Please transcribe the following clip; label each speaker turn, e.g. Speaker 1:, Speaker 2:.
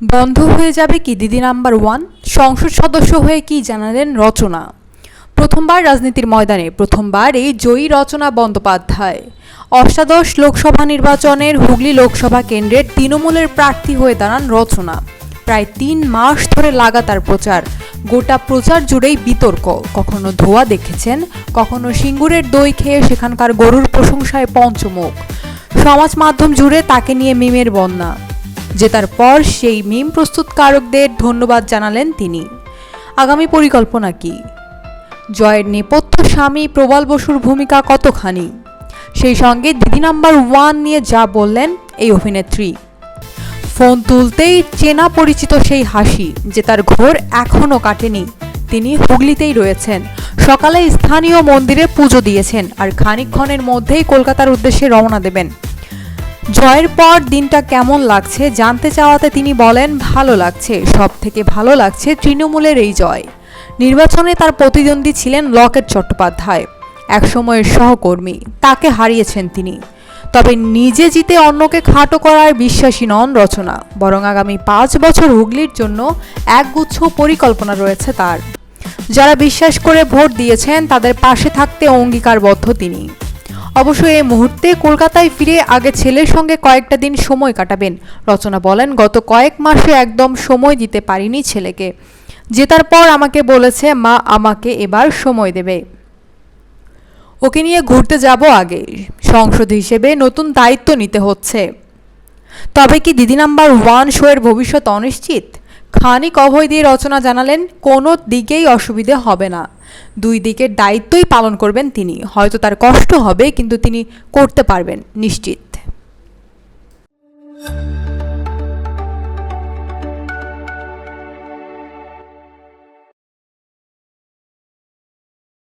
Speaker 1: বন্ধ হয়ে যাবে কি দিদি নাম্বার ওয়ান? সংসদ সদস্য হয়ে কি জানালেন রচনা। প্রথমবার রাজনীতির ময়দানে, প্রথমবার এই জয়ী রচনা বন্দ্যোপাধ্যায়। অষ্টাদশ লোকসভা নির্বাচনের হুগলি লোকসভা কেন্দ্রের তৃণমূলের প্রার্থী হয়ে দাঁড়ান রচনা। প্রায় 3 মাস ধরে লাগাতার প্রচার, গোটা প্রচার জুড়েই বিতর্ক। কখনো ধোয়া দেখেছেন, কখনো সিঙ্গুরের দই খেয়ে সেখানকার গরুর প্রশংসায় পঞ্চমুখ। সমাজ মাধ্যম জুড়ে তাকে নিয়ে মিমের বন্যা। জেতার পর সেই মিম প্রস্তুতকারকদের ধন্যবাদ জানালেন তিনি। আগামী পরিকল্পনা কি? জয়ের নেপথ্য স্বামী প্রবাল বসুর ভূমিকা কতখানি? সেই সঙ্গে দিদি নাম্বার ওয়ান নিয়ে যা বললেন এই অভিনেত্রী। ফোন তুলতেই চেনা পরিচিত সেই হাসি, যে তার ঘোর এখনও কাটেনি। তিনি হুগলিতেই রয়েছেন, সকালে স্থানীয় মন্দিরে পুজো দিয়েছেন আর খানিকক্ষণের মধ্যেই কলকাতার উদ্দেশ্যে রওনা দেবেন। জয়ের পর দিনটা কেমন লাগছে জানতে চাওয়াতে তিনি বলেন, ভালো লাগছে, সব থেকে ভালো লাগছে তৃণমূলের এই জয়। নির্বাচনে তার প্রতিদ্বন্দ্বী ছিলেন লকেট চট্টোপাধ্যায়, একসময়ের সহকর্মী। তাকে হারিয়েছেন তিনি। তবে নিজে জিতে অন্যকে খাটো করার বিশ্বাসী নন রচনা, বরং আগামী 5 বছর হুগলির জন্য একগুচ্ছ পরিকল্পনা রয়েছে তার। যারা বিশ্বাস করে ভোট দিয়েছেন তাদের পাশে থাকতে অঙ্গীকারবদ্ধ তিনি। অবশ্য এই মুহূর্তে কলকাতায় ফিরে আগে ছেলের সঙ্গে কয়েকটা দিন সময় কাটাবেন। রচনা বলেন, গত কয়েক মাসে একদম সময় দিতে পারিনি ছেলেকে। জেতার পর আমাকে বলেছে মা আমাকে এবার সময় দেবে, ওকে নিয়ে ঘুরতে যাব। আগে সংসদ হিসেবে নতুন দায়িত্ব নিতে হচ্ছে। তবে কি দিদি নাম্বার ওয়ান শোয়ের ভবিষ্যৎ অনিশ্চিত? খানিক অভয় দিয়ে রচনা জানালেন, কোনো দিকেই অসুবিধে হবে না। 2 দিকের দায়িত্বই পালন করবেন তিনি। হয়তো তার কষ্ট হবে, কিন্তু তিনি করতে পারবেন নিশ্চিত।